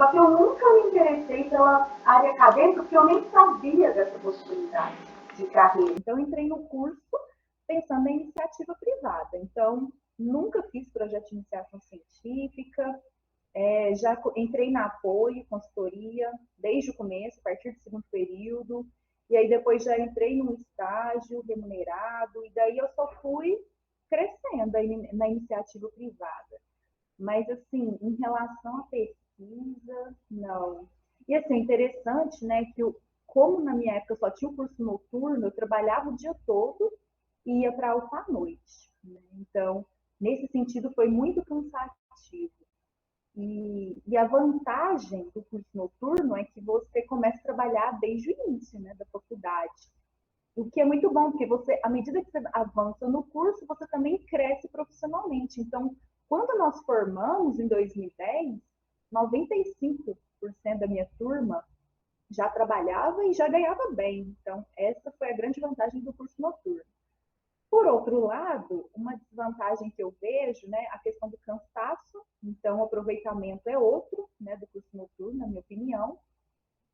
Só que eu nunca me interessei pela área acadêmica, porque eu nem sabia dessa possibilidade de carreira. Então, eu entrei no curso pensando em iniciativa privada. Então, nunca fiz projeto de iniciação científica, já entrei na apoio, consultoria, desde o começo, a partir do segundo período, e aí depois já entrei num estágio remunerado, e daí eu só fui crescendo na iniciativa privada. Mas, assim, em relação à pesquisa, não. E, assim, interessante, né, que como na minha época só tinha o curso noturno, eu trabalhava o dia todo e ia para aula à noite. Né? Então, nesse sentido, foi muito cansativo. E a vantagem do curso noturno é que você começa a trabalhar desde o início, né, da faculdade. O que é muito bom, porque você, à medida que você avança no curso, você também cresce profissionalmente. Então, quando nós formamos em 2010, 95% da minha turma já trabalhava e já ganhava bem. Então, essa foi a grande vantagem do curso noturno. Por outro lado, uma desvantagem que eu vejo, né, a questão do cansaço. Então, o aproveitamento é outro, né, do curso noturno, na minha opinião.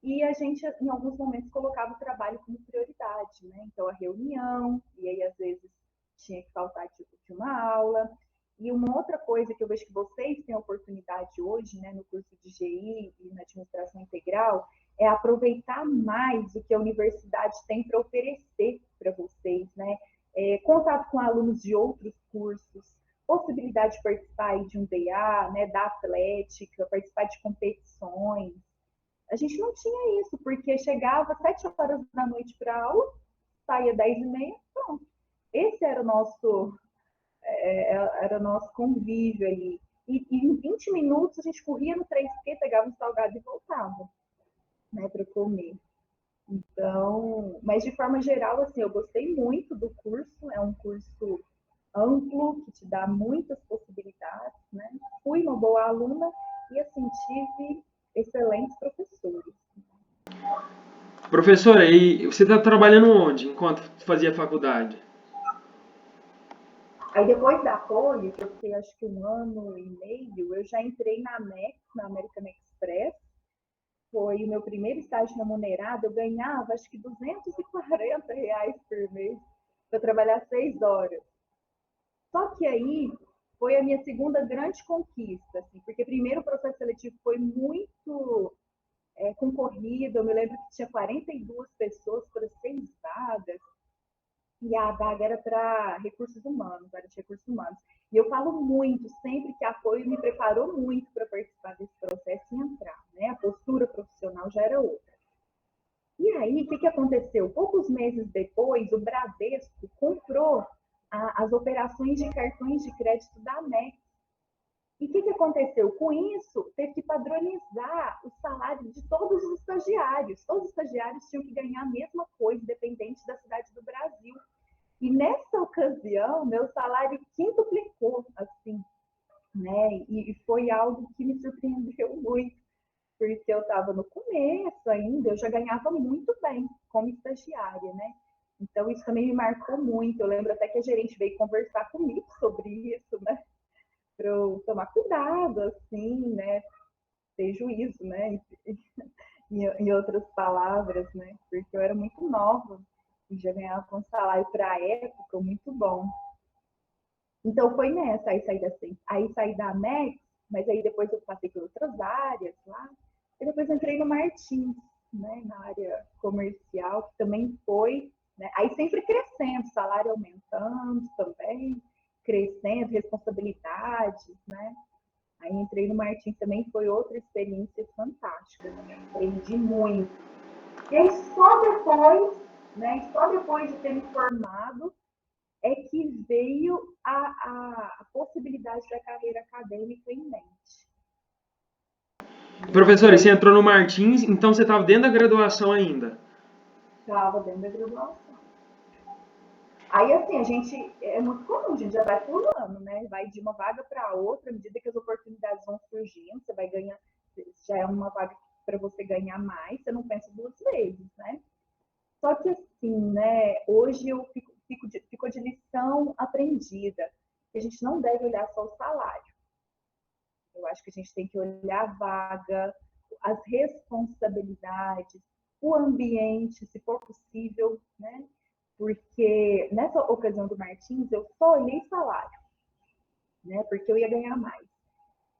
E a gente, em alguns momentos, colocava o trabalho como prioridade, né? Então, a reunião, e aí, às vezes, tinha que faltar de uma aula. E uma outra coisa que eu vejo que vocês têm oportunidade hoje, né, no curso de GI e na administração integral, é aproveitar mais o que a universidade tem para oferecer para vocês, né? Contato com alunos de outros cursos, possibilidade de participar de um DA, né, da atlética, participar de competições. A gente não tinha isso, porque chegava às 7 horas da noite para aula, saía 10h30, pronto. Esse era o nosso convívio ali. E em 20 minutos a gente corria no 3P, pegava um salgado e voltava, né, para comer. Então, mas de forma geral, assim, eu gostei muito do curso, é um curso amplo, que te dá muitas possibilidades, né? Fui uma boa aluna e, assim, tive excelentes professores. Professora, e você está trabalhando onde enquanto fazia faculdade? Aí depois da Poli, que eu fiquei acho que 1 ano e meio, eu já entrei na Amex, na American Express. Foi o meu primeiro estágio remunerado, eu ganhava acho que R$ 240 por mês para trabalhar 6 horas. Só que aí foi a minha segunda grande conquista, assim, porque primeiro o processo seletivo foi muito concorrido, eu me lembro que tinha 42 pessoas para 6 vagas, e a vaga era para recursos humanos, área de recursos humanos. E eu falo muito, sempre que a Apoio me preparou muito para participar desse processo e entrar, né? A postura profissional já era outra. E aí, o que aconteceu? Poucos meses depois, o Bradesco comprou as operações de cartões de crédito da Amex. E o que aconteceu? Com isso, teve que padronizar o salário de todos os estagiários. Todos os estagiários tinham que ganhar a mesma coisa, independente da cidade do Brasil. E nessa ocasião, meu salário quintuplicou, assim, né? E foi algo que me surpreendeu muito, porque eu estava no começo ainda, eu já ganhava muito bem como estagiária, né? Então, isso também me marcou muito. Eu lembro até que a gerente veio conversar comigo sobre isso, né? Para eu tomar cuidado, assim, né? Ter juízo, né? Em outras palavras, né? Porque eu era muito nova e já ganhava um salário para a época muito bom. Então foi nessa, aí saí da Amex, mas aí depois eu passei por outras áreas lá, e depois entrei no Martins, né, na área comercial, que também foi, né, aí sempre crescendo, salário aumentando também, crescendo, responsabilidades, né, aí entrei no Martins também, foi outra experiência fantástica, aprendi muito. E aí só depois de ter me formado, é que veio a possibilidade da carreira acadêmica em mente. E Professora, e você aí entrou no Martins, então você estava dentro da graduação ainda. estava dentro da graduação. Aí, assim, a gente, é muito comum, a gente já vai pulando, né? Vai de uma vaga para outra, à medida que as oportunidades vão surgindo, você vai ganhar, já é uma vaga para você ganhar mais, você não pensa 2 vezes, né? Só que, assim, né, hoje eu fico de lição aprendida, que a gente não deve olhar só o salário. Eu acho que a gente tem que olhar a vaga, as responsabilidades, o ambiente, se for possível, né? Porque nessa ocasião do Martins eu só olhei salário, né? Porque eu ia ganhar mais.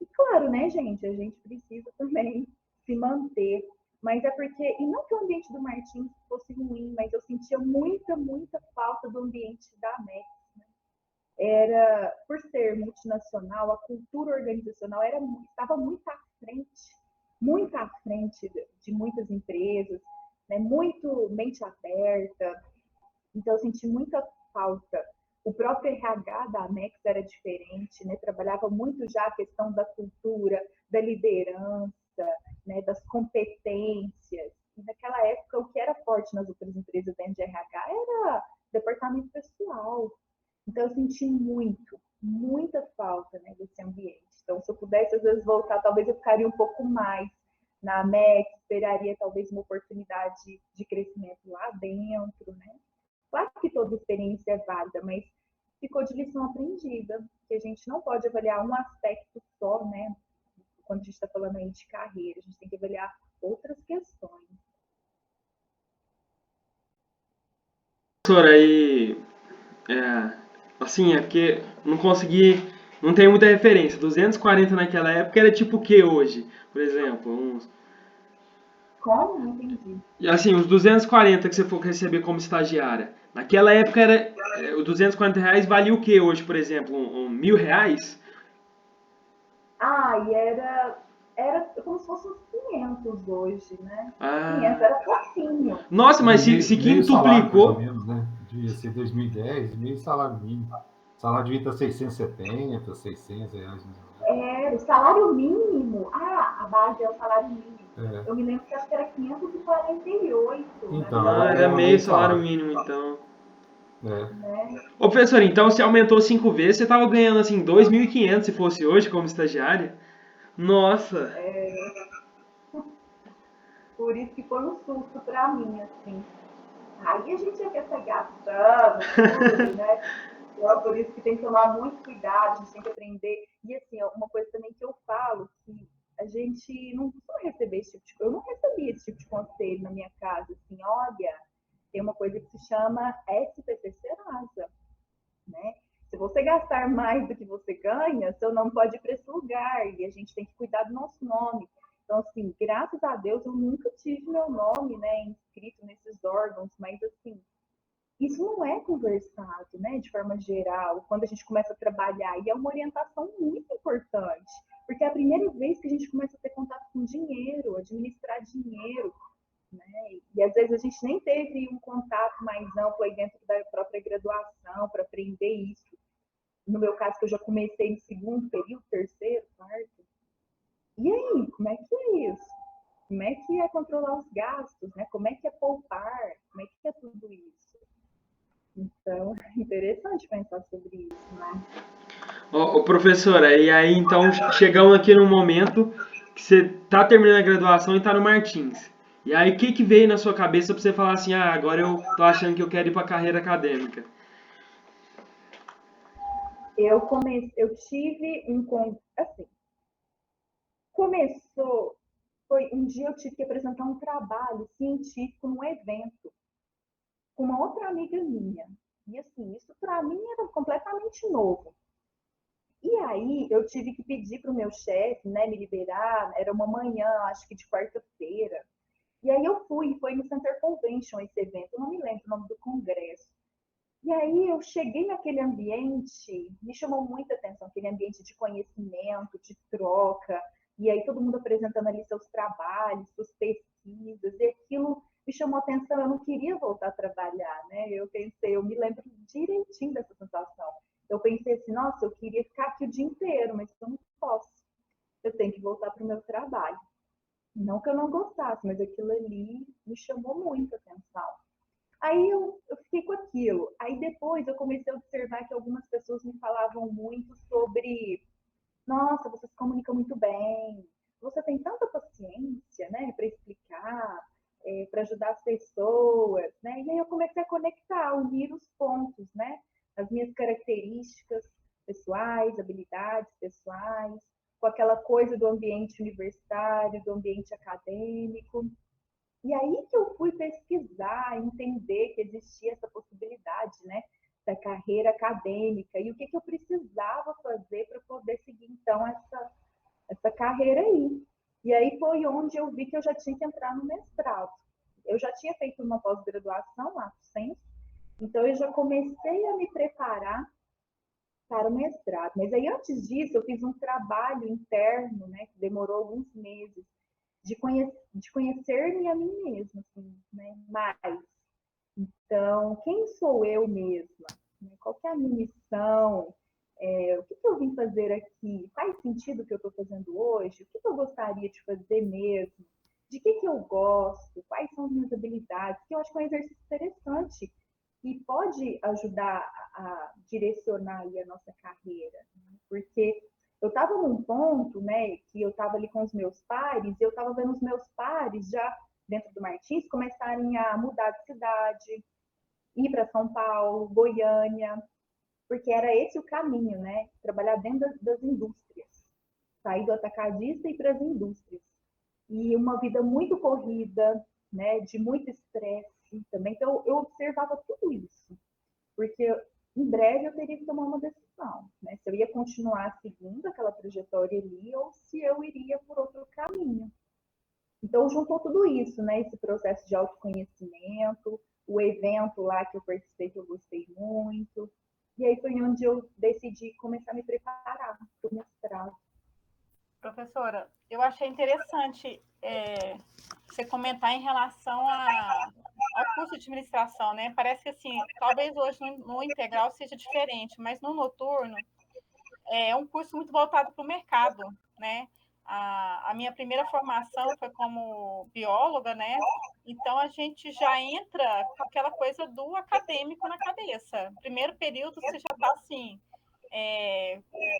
E claro, né, gente, a gente precisa também se manter. Mas é porque, e não que o ambiente do Martins fosse ruim, mas eu sentia muita falta do ambiente da Amex. Era, por ser multinacional, a cultura organizacional estava muito à frente de muitas empresas, né, muito mente aberta. Então, eu senti muita falta. O próprio RH da Amex era diferente, né? Trabalhava muito já a questão da cultura, da liderança, né? Das competências. E naquela época, o que era forte nas outras empresas dentro de RH era departamento pessoal. Então, eu senti muita falta, né, desse ambiente. Então, se eu pudesse, às vezes, voltar, talvez eu ficaria um pouco mais na Amex, esperaria talvez uma oportunidade de crescimento lá dentro, né? Claro que toda experiência é válida, mas ficou de lição aprendida, que a gente não pode avaliar um aspecto só, né? Quando a gente está falando aí de carreira, a gente tem que avaliar outras questões. Professora, aí, assim, é porque não consegui, não tem muita referência. 240 naquela época era tipo o que hoje? Por exemplo, Como? Não entendi. assim, os 240 que você for receber como estagiária. Naquela época era, os 240 reais valia o que hoje, por exemplo? Mil reais? Ah, e era como se fosse uns 500 hoje, né? 500 Ah, era pouquinho. nossa, mas se Meio salário, mais ou quintuplicou. menos, né? Devia ser 2010, meio salário mínimo. O salário devia estar 670, 600 reais, mais ou Era o salário mínimo. Ah, a base é o salário mínimo. menos. É. Eu me lembro que acho que era 548 Então, naquela Ah, era, era era meio meio salário salário. mínimo, então. É. né? Ô, professor, então você aumentou 5 vezes, você tava ganhando, assim, 2.500 se fosse hoje como estagiária? Nossa! Por isso que foi um susto para mim, assim. Aí a gente já quer sair gastando tudo, né? Então, por isso que tem que tomar muito cuidado, a gente tem que aprender. E assim, uma coisa também que eu falo, que a gente não costuma receber esse tipo de coisa. Eu não recebi esse tipo de conselho na minha casa, assim, olha, tem uma coisa que se chama SPC Serasa, né? Se você gastar mais do que você ganha, seu nome pode ir para esse lugar e a gente tem que cuidar do nosso nome. Então, assim, graças a Deus eu nunca tive meu nome, né, inscrito nesses órgãos, mas assim, isso não é conversado, né, de forma geral, quando a gente começa a trabalhar, e é uma orientação muito importante, porque é a primeira vez que a gente começa a ter contato com dinheiro, administrar dinheiro, né? E às vezes a gente nem teve um contato mais amplo aí dentro da própria graduação para aprender isso. No meu caso, que eu já comecei no segundo período, terceiro, quarto. E aí, como é que é isso? Como é que é controlar os gastos, né? Como é que é poupar? Como é que é tudo isso? Então, é interessante pensar sobre isso, né? Ô, professora, e aí então chegamos aqui num momento que você tá terminando a graduação e tá no Martins. E aí o que que veio na sua cabeça pra você falar assim, ah, agora eu tô achando que eu quero ir pra carreira acadêmica? Eu tive assim, começou, foi um dia eu tive que apresentar um trabalho científico num evento com uma outra amiga minha. E assim, isso para mim era completamente novo. E aí eu tive que pedir para o meu chefe, né, me liberar. Era uma manhã, acho que de quarta-feira. E aí eu fui, foi no Center Convention esse evento, eu não me lembro o nome do congresso. E aí eu cheguei naquele ambiente, me chamou muita atenção, aquele ambiente de conhecimento, de troca, e aí todo mundo apresentando ali seus trabalhos, suas pesquisas, e aquilo me chamou atenção, eu não queria voltar a trabalhar, né? Eu pensei, eu me lembro direitinho dessa sensação. Eu pensei assim, nossa, eu queria ficar aqui o dia inteiro, mas eu não posso. Eu tenho que voltar para o meu trabalho. Não que eu não gostasse, mas aquilo ali me chamou muita atenção. Aí eu fiquei com aquilo. Aí depois eu comecei a observar que algumas pessoas me falavam muito sobre, nossa, você se comunica muito bem, você tem tanta paciência, né, para explicar, para ajudar as pessoas, né? E aí eu comecei a conectar, unir os pontos, né? As minhas características pessoais, habilidades pessoais, com com aquela coisa do ambiente universitário, do ambiente acadêmico. E aí que eu fui pesquisar, entender que existia essa possibilidade, né, da carreira acadêmica e o que eu precisava fazer para poder seguir, então, essa carreira aí. E aí foi onde eu vi que eu já tinha que entrar no mestrado. Eu já tinha feito uma pós-graduação lá no Senso, então eu já comecei a me preparar para o mestrado. Mas aí antes disso eu fiz um trabalho interno, né, que demorou alguns meses, de conhecer-me a mim mesma, assim, né, mais. Então, quem sou eu mesma? Qual que é a minha missão? O que eu vim fazer aqui? Faz sentido o que eu estou fazendo hoje? O que eu gostaria de fazer mesmo? De que eu gosto? Quais são as minhas habilidades? Que eu acho que é um exercício interessante e pode ajudar a direcionar aí a nossa carreira. Né? Porque eu estava num ponto, né, que eu estava ali com os meus pares, e eu estava vendo os meus pares já dentro do Martins começarem a mudar de cidade, ir para São Paulo, Goiânia, porque era esse o caminho, né? Trabalhar dentro das indústrias, sair do atacadista e ir para as indústrias. E uma vida muito corrida, né? De muito estresse também. Então, eu observava tudo isso, porque em breve eu teria que tomar uma decisão, né? Se eu ia continuar seguindo aquela trajetória ali ou se eu iria por outro caminho. Então, juntou tudo isso, né? Esse processo de autoconhecimento, o evento lá que eu participei, que eu gostei muito. E aí foi onde eu decidi começar a me preparar para o mestrado. Professora, eu achei interessante você comentar em relação ao curso de administração, né? Parece que, assim, talvez hoje no integral seja diferente, mas no noturno é um curso muito voltado para o mercado, né? A minha primeira formação foi como bióloga, né? Então, a gente já entra com aquela coisa do acadêmico na cabeça. Primeiro período, você já está assim,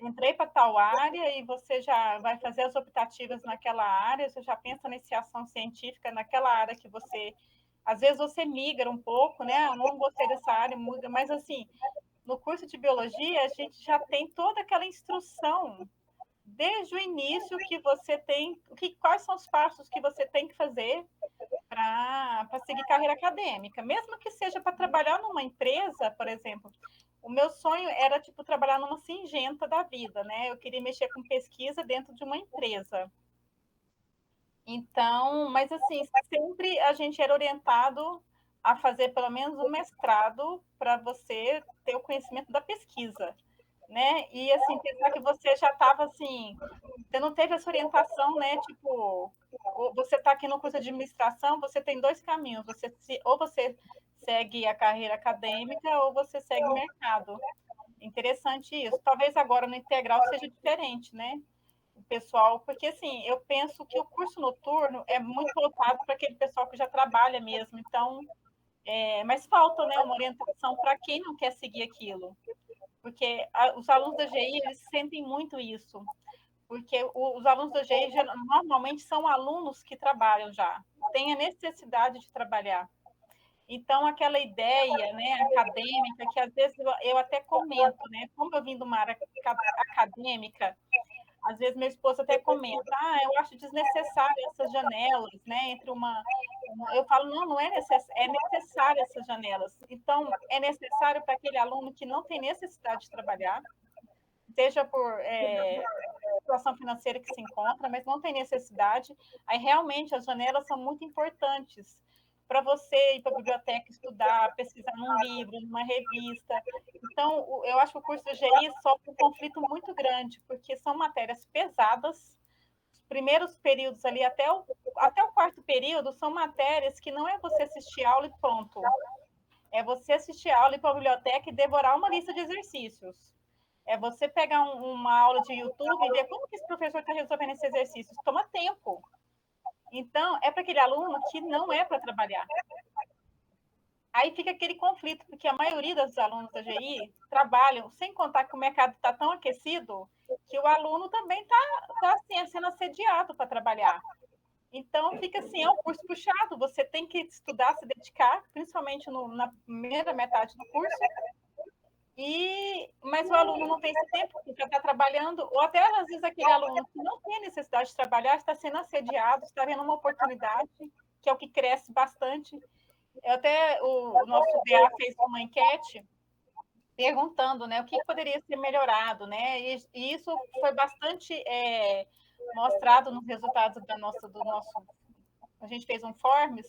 entrei para tal área e você já vai fazer as optativas naquela área, você já pensa na iniciação científica naquela área que você... Às vezes você migra um pouco, né? Eu não gostei dessa área, muda, mas assim, no curso de biologia, a gente já tem toda aquela instrução desde o início que você tem, quais são os passos que você tem que fazer para seguir carreira acadêmica, mesmo que seja para trabalhar numa empresa, por exemplo. O meu sonho era tipo trabalhar numa Syngenta da vida, né? Eu queria mexer com pesquisa dentro de uma empresa. Então, mas assim, sempre a gente era orientado a fazer pelo menos um mestrado para você ter o conhecimento da pesquisa, né? E assim, pensar que você já estava assim, você não teve essa orientação, né? Tipo, você está aqui no curso de administração, você tem dois caminhos, ou você segue a carreira acadêmica ou você segue o mercado. Interessante isso. Talvez agora no integral seja diferente, né? O pessoal, porque assim, eu penso que o curso noturno é muito voltado para aquele pessoal que já trabalha mesmo, então, mas falta, né, uma orientação para quem não quer seguir aquilo, porque os alunos da GI, eles sentem muito isso, porque os alunos da GI normalmente são alunos que trabalham já, têm a necessidade de trabalhar. Então, aquela ideia, né, acadêmica, que às vezes eu até comento, né, como eu vim de uma área acadêmica, às vezes meu esposo até comenta, eu acho desnecessário essas janelas, né, entre eu falo, não é necessário, é necessário essas janelas. Então, é necessário para aquele aluno que não tem necessidade de trabalhar, seja por situação financeira que se encontra, mas não tem necessidade. Aí, realmente, as janelas são muito importantes para você ir para a biblioteca estudar, pesquisar num livro, numa revista. Então, eu acho que o curso de GI sofre um conflito muito grande, porque são matérias pesadas. Os primeiros períodos ali, até o quarto período, são matérias que não é você assistir aula e pronto. É você assistir aula, ir para a biblioteca e devorar uma lista de exercícios. É você pegar uma aula de YouTube e ver como que esse professor está resolvendo esses exercícios. Toma tempo. Então, é para aquele aluno que não é para trabalhar. Aí fica aquele conflito, porque a maioria dos alunos da GI trabalham, sem contar que o mercado está tão aquecido, que o aluno também está assim, sendo assediado para trabalhar. Então, fica assim, é um curso puxado, você tem que estudar, se dedicar, principalmente na primeira metade do curso, Mas o aluno não tem esse tempo, porque já está trabalhando, ou até às vezes aquele aluno que não tem necessidade de trabalhar, está sendo assediado, está vendo uma oportunidade, que é o que cresce bastante. Até o nosso DA fez uma enquete perguntando, né, o que poderia ser melhorado, né? E isso foi bastante mostrado nos resultados do nosso. A gente fez um Forms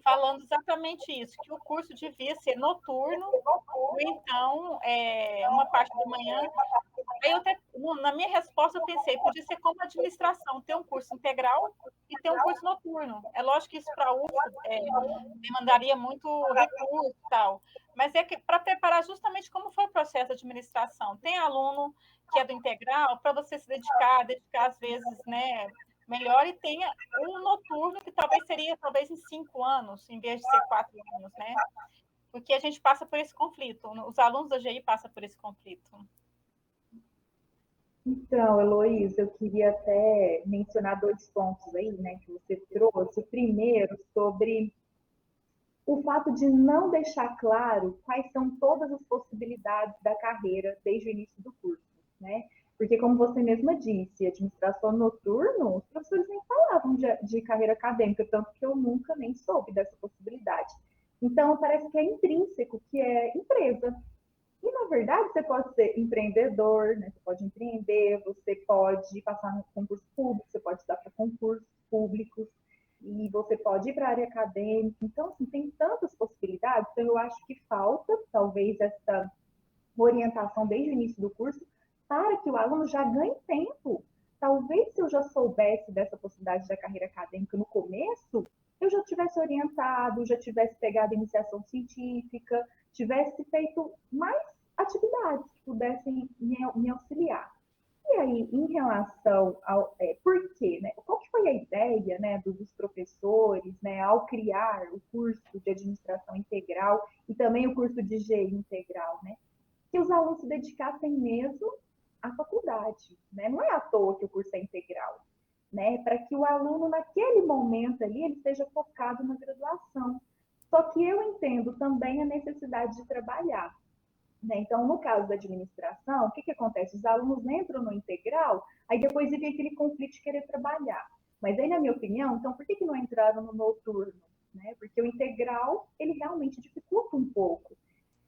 falando exatamente isso, que o curso devia ser noturno, ou então uma parte da manhã. Aí na minha resposta eu pensei, podia ser como administração, ter um curso integral e ter um curso noturno. É lógico que isso para a UFO demandaria muito recurso e tal, mas é que para preparar justamente como foi o processo de administração. Tem aluno que é do integral, para você se dedicar às vezes, né, melhor, e tenha um noturno que seria talvez em 5 anos, em vez de ser 4 anos, né? Porque a gente passa por esse conflito, os alunos da GI passam por esse conflito. Então, Heloísa, eu queria até mencionar 2 pontos aí, né, que você trouxe. O primeiro, sobre o fato de não deixar claro quais são todas as possibilidades da carreira desde o início do curso, né? Porque, como você mesma disse, administração noturno, os professores nem falavam de carreira acadêmica, tanto que eu nunca nem soube dessa possibilidade. Então, parece que é intrínseco, que é empresa. E, na verdade, você pode ser empreendedor, né? Você pode empreender, você pode passar no concurso público, você pode estudar para concursos públicos, e você pode ir para a área acadêmica. Então, assim, tem tantas possibilidades. Então, eu acho que falta, talvez, essa orientação desde o início do curso, para que o aluno já ganhe tempo. Talvez, se eu já soubesse dessa possibilidade da carreira acadêmica no começo, eu já tivesse orientado, já tivesse pegado iniciação científica, tivesse feito mais atividades que pudessem me auxiliar. E aí, em relação ao por quê, né? Qual que foi a ideia, né, dos professores, né, ao criar o curso de administração integral e também o curso de GI integral, né? Que os alunos se dedicassem mesmo à faculdade, né? Não é à toa que o curso é integral, né? Para que o aluno, naquele momento ali, ele esteja focado na graduação. Só que eu entendo também a necessidade de trabalhar, né? Então, no caso da administração, o que acontece? Os alunos entram no integral, aí depois vem aquele conflito de querer trabalhar. Mas aí, na minha opinião, então, por que não entraram no noturno? Né? Porque o integral, ele realmente dificulta um pouco.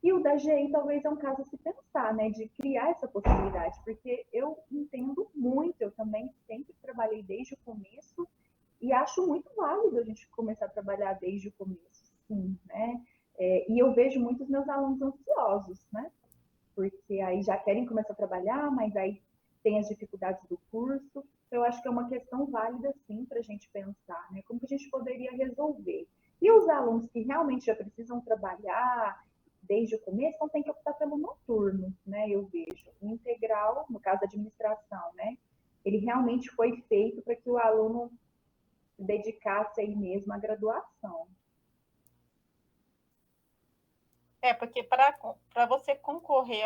E o da GI talvez é um caso a se pensar, né? De criar essa possibilidade, porque eu entendo muito, eu também sempre trabalhei desde o começo e acho muito válido a gente começar a trabalhar desde o começo, sim, né? E eu vejo muitos meus alunos ansiosos, né? Porque aí já querem começar a trabalhar, mas aí tem as dificuldades do curso. Eu acho que é uma questão válida, sim, para a gente pensar, né? Como que a gente poderia resolver? E os alunos que realmente já precisam trabalhar desde o começo, então tem que optar pelo noturno, né? Eu vejo. O integral, no caso da administração, né? Ele realmente foi feito para que o aluno se dedicasse aí mesmo à graduação. Porque para você concorrer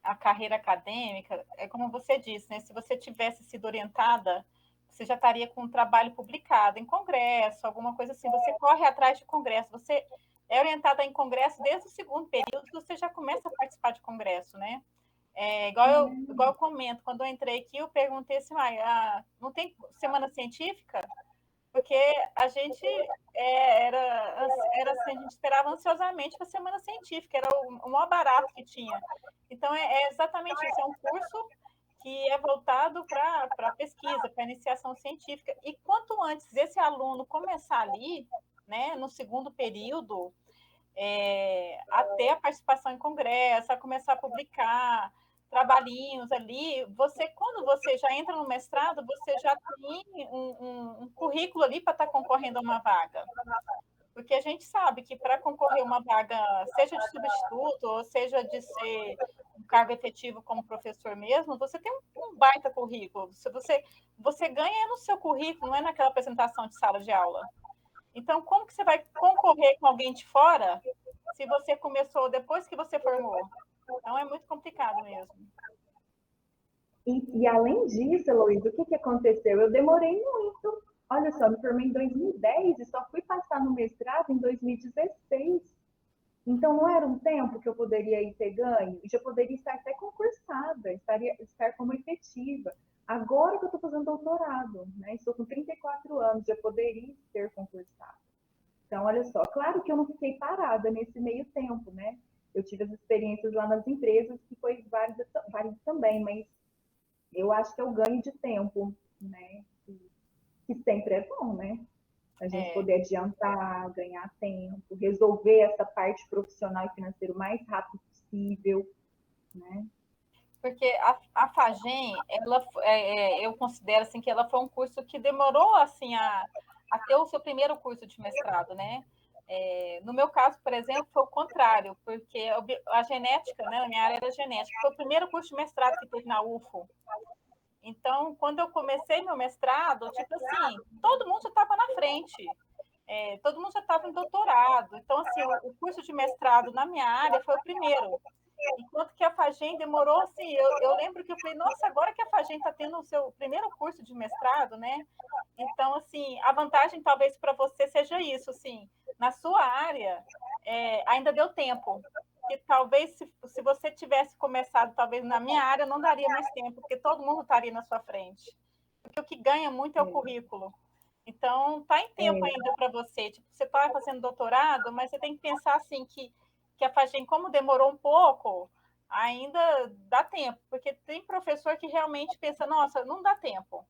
a carreira acadêmica, é como você disse, né? Se você tivesse sido orientada, você já estaria com um trabalho publicado em congresso, alguma coisa assim. Você corre atrás de congresso, você é orientada em congresso desde o segundo período, você já começa a participar de congresso, né? Igual eu comento, quando eu entrei aqui, eu perguntei assim, não tem semana científica? Porque a gente era assim, a gente esperava ansiosamente para a semana científica, era o maior barato que tinha. Então, é exatamente isso, é um curso que é voltado para pesquisa, para iniciação científica. E quanto antes esse aluno começar ali, né, no segundo período, até a participação em congresso, a começar a publicar trabalhinhos ali, quando você já entra no mestrado, você já tem um currículo ali para estar concorrendo a uma vaga. Porque a gente sabe que para concorrer a uma vaga, seja de substituto, ou seja de ser um cargo efetivo como professor mesmo, você tem um baita currículo. Você ganha no seu currículo, não é naquela apresentação de sala de aula. Então, como que você vai concorrer com alguém de fora se você começou depois que você formou? Então, é muito complicado mesmo. E além disso, Heloísa, o que aconteceu? Eu demorei muito. Olha só, me formei em 2010 e só fui passar no mestrado em 2016. Então, não era um tempo que eu poderia ir ter ganho? Já poderia estar até concursada, estar como efetiva. Agora que eu estou fazendo doutorado, né? Estou com 34 anos, já poderia ter concursado. Então, olha só, claro que eu não fiquei parada nesse meio tempo, né? Eu tive as experiências lá nas empresas, que foi válido também, mas eu acho que é o ganho de tempo, né? Que sempre é bom, né? A gente É, poder adiantar, ganhar tempo, resolver essa parte profissional e financeira o mais rápido possível, né? porque a FAGEM, eu considero assim, que ela foi um curso que demorou assim, a ter o seu primeiro curso de mestrado, né? No meu caso, por exemplo, foi o contrário, porque a genética, né, a minha área era genética, foi o primeiro curso de mestrado que teve na UFO. Então, quando eu comecei meu mestrado, tipo assim, todo mundo já estava na frente, todo mundo já estava em doutorado. Então, assim, o curso de mestrado na minha área foi o primeiro. Enquanto que a FAGEM demorou, assim, eu lembro que eu falei, nossa, agora que a FAGEM está tendo o seu primeiro curso de mestrado, né? Então, assim, a vantagem talvez para você seja isso, assim, na sua área ainda deu tempo. Que talvez se você tivesse começado, talvez na minha área, não daria mais tempo, porque todo mundo estaria na sua frente. Porque o que ganha muito é o currículo. Então, tá em tempo É, ainda para você. Tipo, você está fazendo doutorado, mas você tem que pensar assim que a FAGEM, como demorou um pouco, ainda dá tempo. Porque tem professor que realmente pensa, nossa, não dá tempo.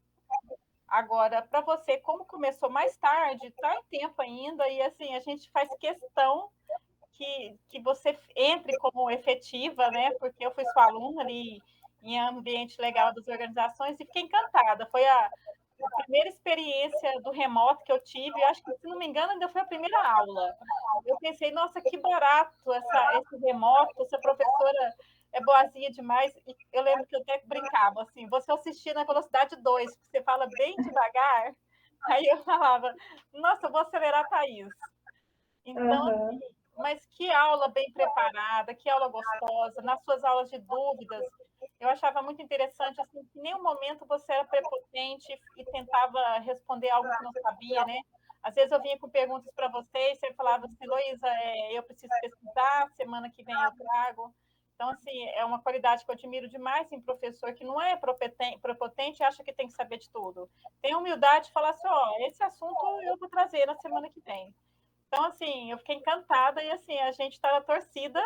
Agora, para você, como começou mais tarde, está em tempo ainda, e assim, a gente faz questão que você entre como efetiva, né? Porque eu fui sua aluna ali em ambiente legal das organizações e fiquei encantada. Foi a primeira experiência do remoto que eu tive, eu acho que, se não me engano, ainda foi a primeira aula. Eu pensei, nossa, que barato esse remoto, essa professora é boazinha demais. E eu lembro que eu até brincava assim, você assistia na velocidade 2, porque você fala bem devagar. Aí eu falava, nossa, eu vou acelerar a Thaís. Então, uhum, mas que aula bem preparada, que aula gostosa. Nas suas aulas de dúvidas, eu achava muito interessante, assim, que em nenhum momento você era prepotente e tentava responder algo que não sabia, né? Às vezes eu vinha com perguntas para você e você falava assim, Heloísa, eu preciso pesquisar, semana que vem eu trago. Então, assim, é uma qualidade que eu admiro demais em professor, que não é prepotente e acha que tem que saber de tudo. Tem humildade de falar assim, ó, esse assunto eu vou trazer na semana que vem. Então, assim, eu fiquei encantada e, assim, a gente está na torcida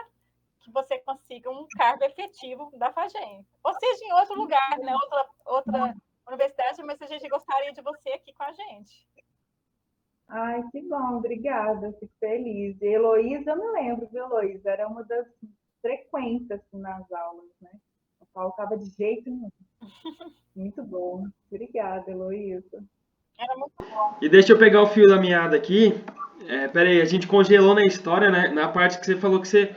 que você consiga um cargo efetivo da FAGEM. Ou seja, em outro lugar, né? Outra universidade, mas a gente gostaria de você aqui com a gente. ai, que bom, obrigada, fico feliz. E Heloísa, eu me lembro, viu, Heloísa? Era uma das frequentes assim, nas aulas, né? Não faltava de jeito nenhum. Muito bom. Obrigada, Heloísa. Era muito bom. E deixa eu pegar o fio da meada aqui. Peraí, a gente congelou na história, né? Na parte que você falou que você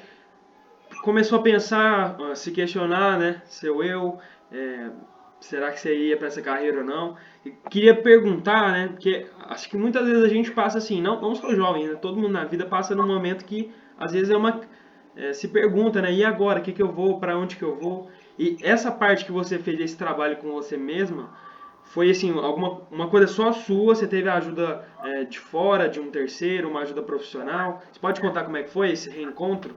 começou a pensar, a se questionar, né? Seu eu, é, será que você ia para essa carreira ou não? E queria perguntar, né? Porque acho que muitas vezes a gente passa assim, não só jovem, né? Todo mundo na vida passa num momento que às vezes se pergunta, né? E agora, o que que eu vou? Para onde que eu vou? E essa parte que você fez esse trabalho com você mesma foi assim, uma coisa só sua? Você teve a ajuda de fora, de um terceiro, uma ajuda profissional? Você pode contar como é que foi esse reencontro?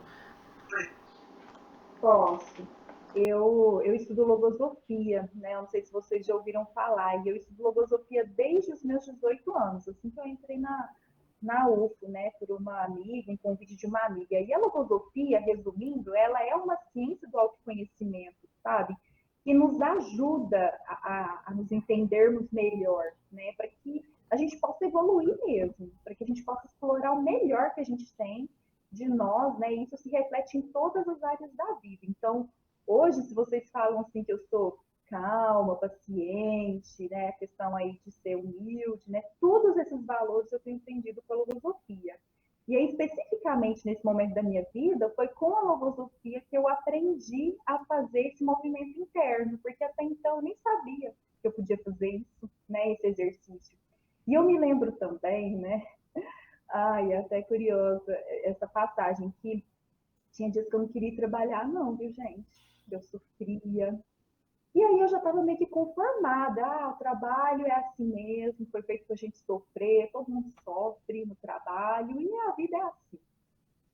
Posso. Eu estudo logosofia, né? Eu não sei se vocês já ouviram falar, e eu estudo logosofia desde os meus 18 anos, assim que eu entrei na UFO, né, por uma amiga, em convite de uma amiga. E a logosofia, resumindo, ela é uma ciência do autoconhecimento, sabe? Que nos ajuda a nos entendermos melhor, né? Para que a gente possa evoluir mesmo, para que a gente possa explorar o melhor que a gente tem de nós, né? E isso se reflete em todas as áreas da vida. Então, hoje, se vocês falam assim que eu sou calma, paciente, né? A questão aí de ser humilde, né? Todos esses valores eu tenho entendido pela logosofia. E aí, especificamente nesse momento da minha vida, foi com a logosofia que eu aprendi a fazer esse movimento interno, porque até então eu nem sabia que eu podia fazer isso, né? Esse exercício. E eu me lembro também, né? Ai, é até curiosa essa passagem, que tinha dias que eu não queria trabalhar, não, viu, gente? Eu sofria. E aí eu já estava meio que conformada. Ah, o trabalho é assim mesmo, foi feito para a gente sofrer, todo mundo sofre no trabalho, e a vida é assim.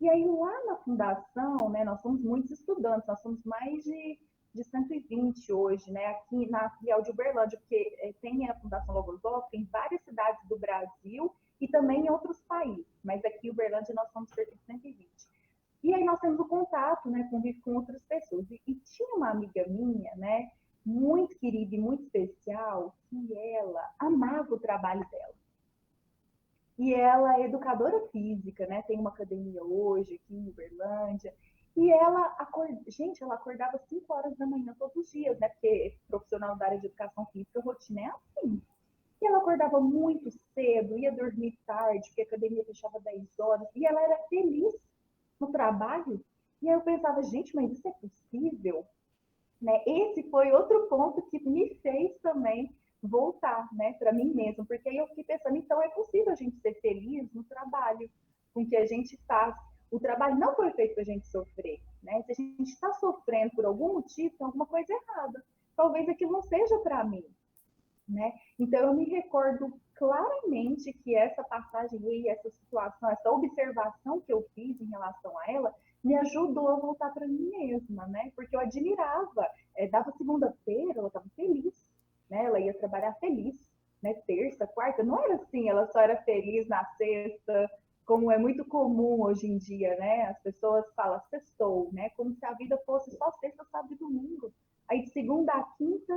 E aí lá na fundação, né, nós somos muitos estudantes, nós somos mais de 120 hoje, né, aqui na filial de Uberlândia, porque tem a Fundação Logosófica em várias cidades do Brasil e também em outros países, mas aqui em Uberlândia nós somos cerca de 120. E aí nós temos o contato, né, convívio com outras pessoas. E tinha uma amiga minha, né, muito querida e muito especial, que ela amava o trabalho dela. E ela é educadora física, né? Tem uma academia hoje aqui em Uberlândia. E gente, ela acordava 5 horas da manhã todos os dias, né? Porque profissional da área de educação física, a rotina é assim. E ela acordava muito cedo, ia dormir tarde, porque a academia fechava 10 horas. E ela era feliz no trabalho. E aí eu pensava, gente, mas isso é possível? Né? Esse foi outro ponto que me fez também voltar, né, para mim mesma, porque aí eu fiquei pensando, então é possível a gente ser feliz no trabalho com que a gente faz. O trabalho não foi feito para a gente sofrer, né? Se a gente está sofrendo por algum motivo, tem alguma coisa errada. Talvez aquilo não seja para mim, né? Então eu me recordo claramente que essa passagem aí, essa situação, essa observação que eu fiz em relação a ela, me ajudou a voltar para mim mesma, né? Porque eu admirava, dava segunda-feira, ela estava feliz, né? Ela ia trabalhar feliz, né? Terça, quarta, não era assim, ela só era feliz na sexta, como é muito comum hoje em dia, né? As pessoas falam sextou, né? Como se a vida fosse só sexta, sábado e domingo. Aí de segunda a quinta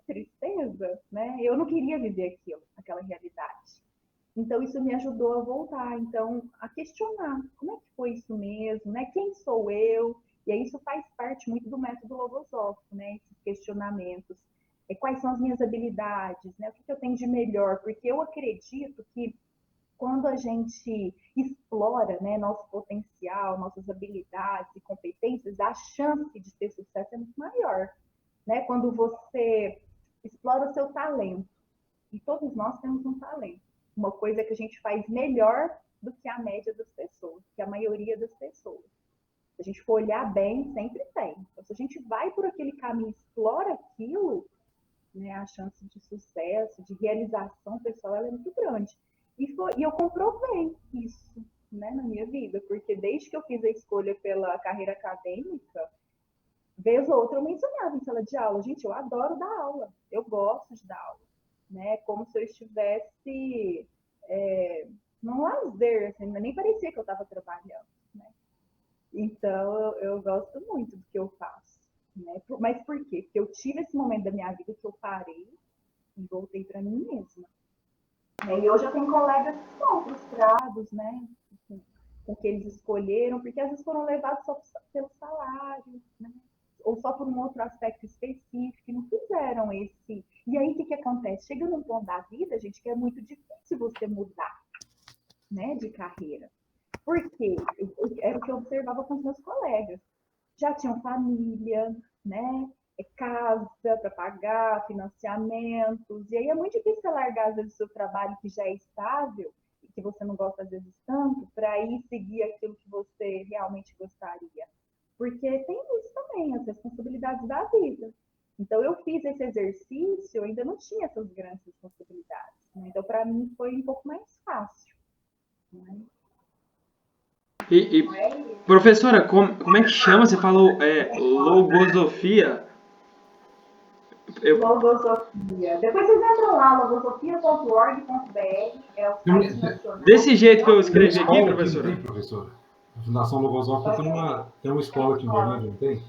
tristeza, né? Eu não queria viver aquilo, aquela realidade. Então isso me ajudou a voltar, então a questionar, como é que foi isso mesmo, né? Quem sou eu? E aí isso faz parte muito do método logosófico, né? Esses questionamentos. Quais são as minhas habilidades, né? O que eu tenho de melhor? Porque eu acredito que quando a gente explora, né, nosso potencial, nossas habilidades e competências, a chance de ter sucesso é muito maior, né? Quando você explora o seu talento. E todos nós temos um talento. Uma coisa que a gente faz melhor do que a média das pessoas, que a maioria das pessoas. Se a gente for olhar bem, sempre tem. Então, se a gente vai por aquele caminho, explora aquilo, né, a chance de sucesso, de realização pessoal, ela é muito grande. E eu comprovei isso, né, na minha vida, porque desde que eu fiz a escolha pela carreira acadêmica, vez ou outra eu mencionava em sala de aula, gente, eu adoro dar aula, eu gosto de dar aula, né? Como se eu estivesse num lazer, assim, nem parecia que eu estava trabalhando, né? Então eu gosto muito do que eu faço, né? Mas por quê? Porque eu tive esse momento da minha vida que eu parei e voltei para mim mesma. E hoje eu tenho colegas que são frustrados, né? Assim, com o que eles escolheram, porque às vezes foram levados só pelo salário, né? Ou só por um outro aspecto específico, e não fizeram esse. E aí o que acontece? Chega num ponto da vida, gente, que é muito difícil você mudar, né, de carreira. Por quê? Era o que eu observava com os meus colegas. Já tinham família, né? Casa para pagar, financiamentos. E aí é muito difícil você largar, às vezes, o seu trabalho que já é estável, e que você não gosta, às vezes, tanto, para ir seguir aquilo que você realmente gostaria. Porque tem isso também, as responsabilidades da vida. Então, eu fiz esse exercício, eu ainda não tinha essas grandes responsabilidades. Né? Então, para mim, foi um pouco mais fácil. Né? E, professora, como é que chama? Você falou logosofia? Logosofia. Depois vocês entram lá, logosofia.org.br, é o site nacional. Desse jeito que eu Tem uma escrevi aqui, escola aqui, não professora? tem, professora? A Fundação Logosófica tem uma escola aqui em Berlândia, não tem?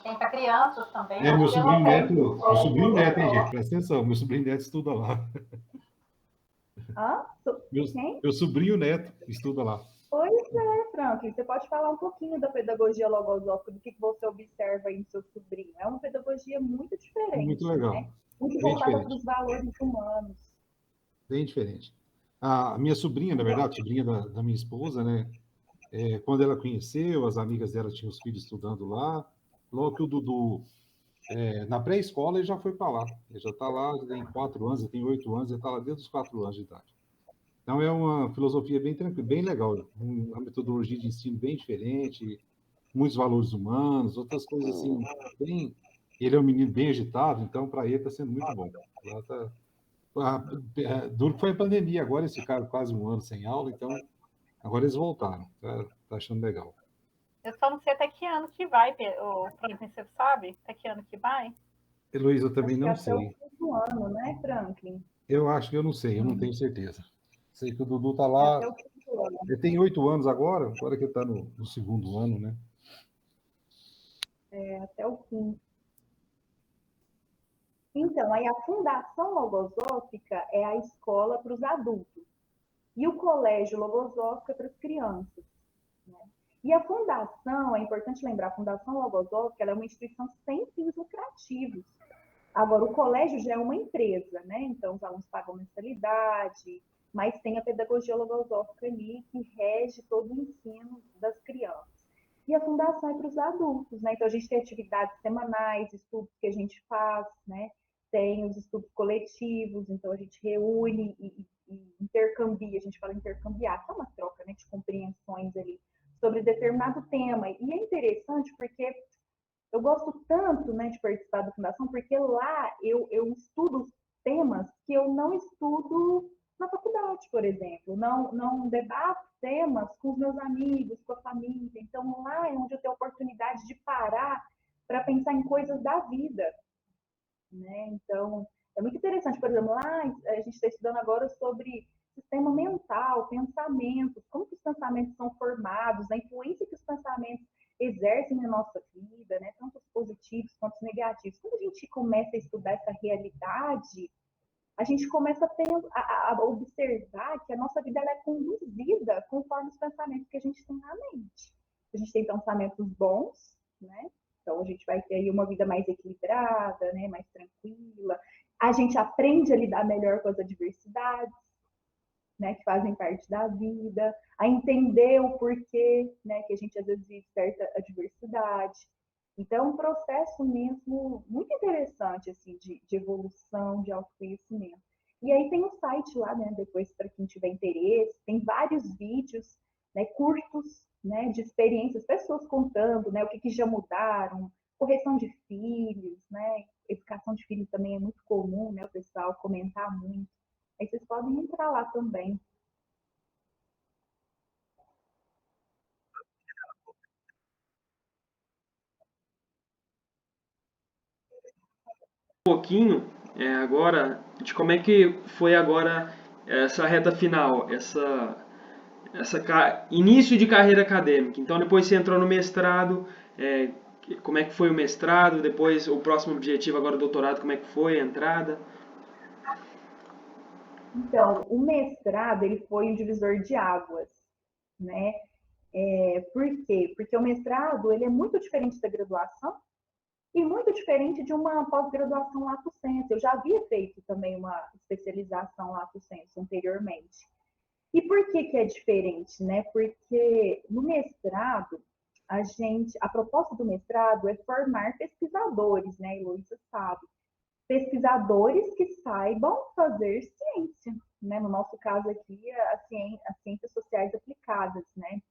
Tem para crianças também. Meu sobrinho neto, hein, gente? Presta atenção, meu sobrinho neto estuda lá. Hã? Meu, Quem? meu sobrinho neto estuda lá. Pois é, Franklin. Você pode falar um pouquinho da pedagogia logosófica, do que você observa aí no seu sobrinho. É uma pedagogia muito Muito diferente, legal. né? Muito Bem voltada para diferente. os valores humanos. Bem diferente. A minha sobrinha, na verdade, sobrinha da minha esposa, né? Quando ela conheceu, as amigas dela tinham os filhos estudando lá. Logo que o Dudu, na pré-escola, ele já foi para lá. Ele já está lá, tem 4 anos, ele tem 8 anos, ele está lá desde os 4 anos de idade. Então, é uma filosofia bem tranquila, bem legal. Uma metodologia de ensino bem diferente, muitos valores humanos, outras coisas assim, bem... Ele é um menino bem agitado, então, para ele está sendo muito bom. Lá duro que foi a pandemia, agora eles ficaram quase um ano sem aula, então Agora eles voltaram, tá achando legal. Eu só não sei até que ano que vai, o Franklin, você sabe? Até que ano que vai? Heloísa, eu também Acho que não até o sei. quinto ano, né, Franklin? Eu acho que eu não sei, eu não tenho certeza. Sei que o Dudu tá É lá, até o quinto ano. ele tem 8 anos agora que ele tá no segundo ano, né? É até o quinto. Então, aí a Fundação Logosófica é a escola para os adultos. E o Colégio Logosófico é para as crianças. Né? E a fundação, é importante lembrar, a Fundação Logosófica é uma instituição sem fins lucrativos. Agora, o colégio já é uma empresa, né? Então, os alunos pagam mensalidade, mas tem a pedagogia logosófica ali que rege todo o ensino das crianças. E a fundação é para os adultos, né? Então, a gente tem atividades semanais, estudos que a gente faz, né? Tem os estudos coletivos, então a gente reúne e intercambia, a gente fala intercambiar, que é uma troca, né, de compreensões ali sobre determinado tema. E é interessante porque eu gosto tanto, né, de participar da fundação, porque lá eu estudo temas que eu não estudo na faculdade, por exemplo. Não debato temas com os meus amigos, com a família. Então, lá é onde eu tenho a oportunidade de parar para pensar em coisas da vida. Né? Então, é muito interessante. Por exemplo, lá a gente está estudando agora sobre sistema mental, pensamentos, como que os pensamentos são formados, a influência que os pensamentos exercem na nossa vida, né? Tanto os positivos quanto os negativos. Quando a gente começa a estudar essa realidade, a gente começa a observar que a nossa vida ela é conduzida conforme os pensamentos que a gente tem na mente. A gente tem pensamentos bons, né? Então a gente vai ter aí uma vida mais equilibrada, né? Mais tranquila. A gente aprende a lidar melhor com as adversidades, né? Que fazem parte da vida, a entender o porquê, né? Que a gente às vezes vive certa adversidade. Então, é um processo mesmo muito interessante, assim, de evolução, de autoconhecimento. E aí tem um site lá, né, depois para quem tiver interesse, tem vários vídeos, né, curtos, né, de experiências, pessoas contando, né, o que já mudaram, correção de filhos, né, educação de filhos também é muito comum, né, o pessoal comentar muito. Aí vocês podem entrar lá também. Um pouquinho agora de como é que foi agora essa reta final, início de carreira acadêmica. Então depois você entrou no mestrado, como é que foi o mestrado, depois o próximo objetivo agora o doutorado, como é que foi a entrada? Então, o mestrado, ele foi um divisor de águas, né? Por quê? Porque o mestrado, ele é muito diferente da graduação e muito diferente de uma pós-graduação lato sensu. Eu já havia feito também uma especialização lato sensu anteriormente. E por que que é diferente, né? Porque no mestrado, a proposta do mestrado é formar pesquisadores, né? A Heloísa sabe. Pesquisadores que saibam fazer ciência, né? No nosso caso aqui, as ciências sociais aplicadas, né?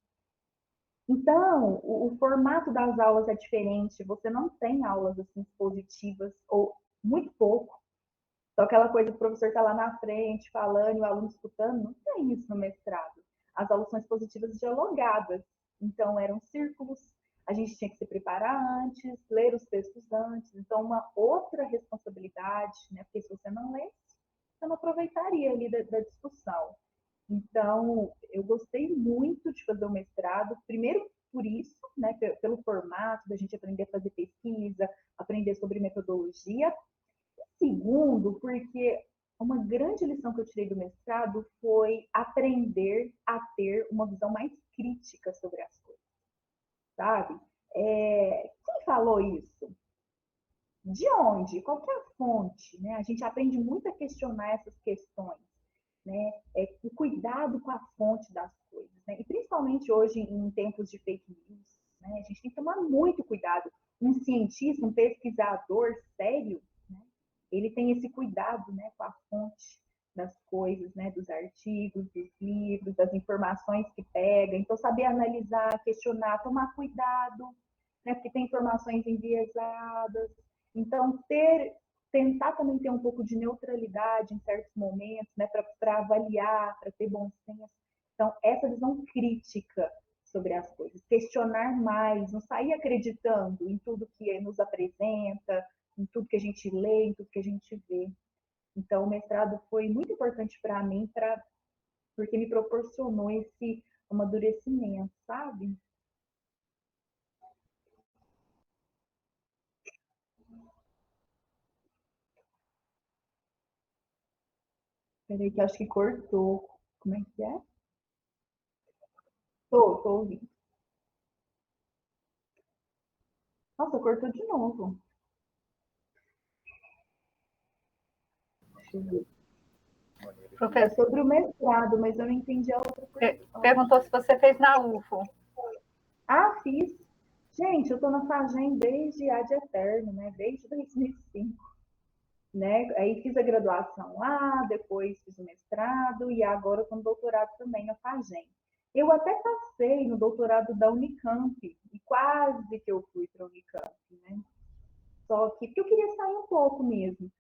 Então, o formato das aulas é diferente, você não tem aulas assim expositivas, ou muito pouco. Só aquela coisa que o professor está lá na frente falando e o aluno escutando, não tem isso no mestrado. As aulas são expositivas dialogadas, então eram círculos, a gente tinha que se preparar antes, ler os textos antes, então uma outra responsabilidade, né? Porque se você não lesse, você não aproveitaria ali da discussão. Então, eu gostei muito de fazer o mestrado, primeiro por isso, né, pelo formato da gente aprender a fazer pesquisa, aprender sobre metodologia. Segundo, porque uma grande lição que eu tirei do mestrado foi aprender a ter uma visão mais crítica sobre as coisas, sabe? Quem falou isso? De onde? Qual que é a fonte? Né? A gente aprende muito a questionar essas questões. Né? O cuidado com a fonte das coisas. Né? E principalmente hoje, em tempos de fake news, né? A gente tem que tomar muito cuidado. Um cientista, um pesquisador sério, né? Ele tem esse cuidado, né, com a fonte das coisas, né, dos artigos, dos livros, das informações que pega. Então, saber analisar, questionar, tomar cuidado, né, porque tem informações enviesadas. Então, tentar também ter um pouco de neutralidade em certos momentos, né, para avaliar, para ter bom senso. Então, essa visão crítica sobre as coisas, questionar mais, não sair acreditando em tudo que nos apresenta, em tudo que a gente lê, em tudo que a gente vê. Então, o mestrado foi muito importante para mim, porque me proporcionou esse amadurecimento, sabe? Peraí, que acho que cortou. Como é que é? Tô ouvindo. Nossa, cortou de novo. Deixa eu ver. É Professor, sobre o mestrado, mas eu não entendi a outra pergunta. perguntou se você fez na UFO. Ah, fiz. Gente, eu tô na FAGEM desde ad eterno, né? Desde 2005. Né? Aí fiz a graduação lá, depois fiz o mestrado e agora estou no doutorado também na FAGEM. Eu até passei no doutorado da Unicamp e quase que eu fui para a Unicamp, né? Só que porque eu queria sair um pouco mesmo.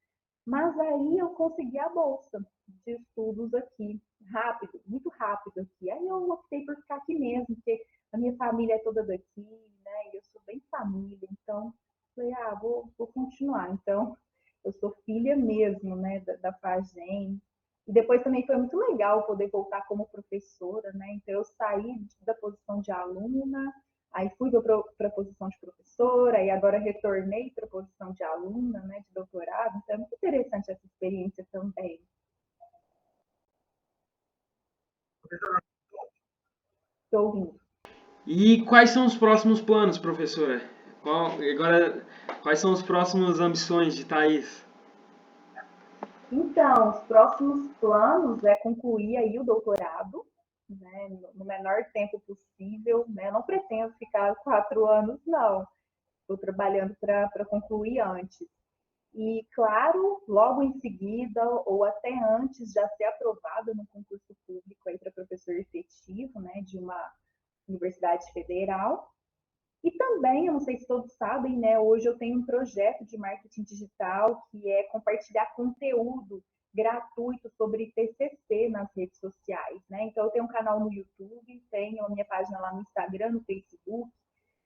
Mas aí eu consegui a bolsa de estudos aqui, rápido, muito rápido aqui. Aí eu optei por ficar aqui mesmo, porque a minha família é toda daqui, né? E eu sou bem família, então falei, vou continuar. Então, eu sou filha mesmo, né, da FAGEM. E depois também foi muito legal poder voltar como professora, né? Então, eu saí da posição de aluna, aí fui para a posição de professora, e agora retornei para a posição de aluna, né, de doutorado. Então, é muito interessante essa experiência também. Estou ouvindo. E quais são os próximos planos, professora? Agora, quais são as próximas ambições de Thaís? Então, os próximos planos é concluir aí o doutorado, né, no menor tempo possível, né? Eu não pretendo ficar 4 anos, não. Estou trabalhando para concluir antes. E, claro, logo em seguida, ou até antes, já ser aprovada no concurso público aí para professor efetivo, né, de uma universidade federal. E também, eu não sei se todos sabem, né, hoje eu tenho um projeto de marketing digital que é compartilhar conteúdo gratuito sobre TCC nas redes sociais, né? Então, eu tenho um canal no YouTube, tenho a minha página lá no Instagram, no Facebook.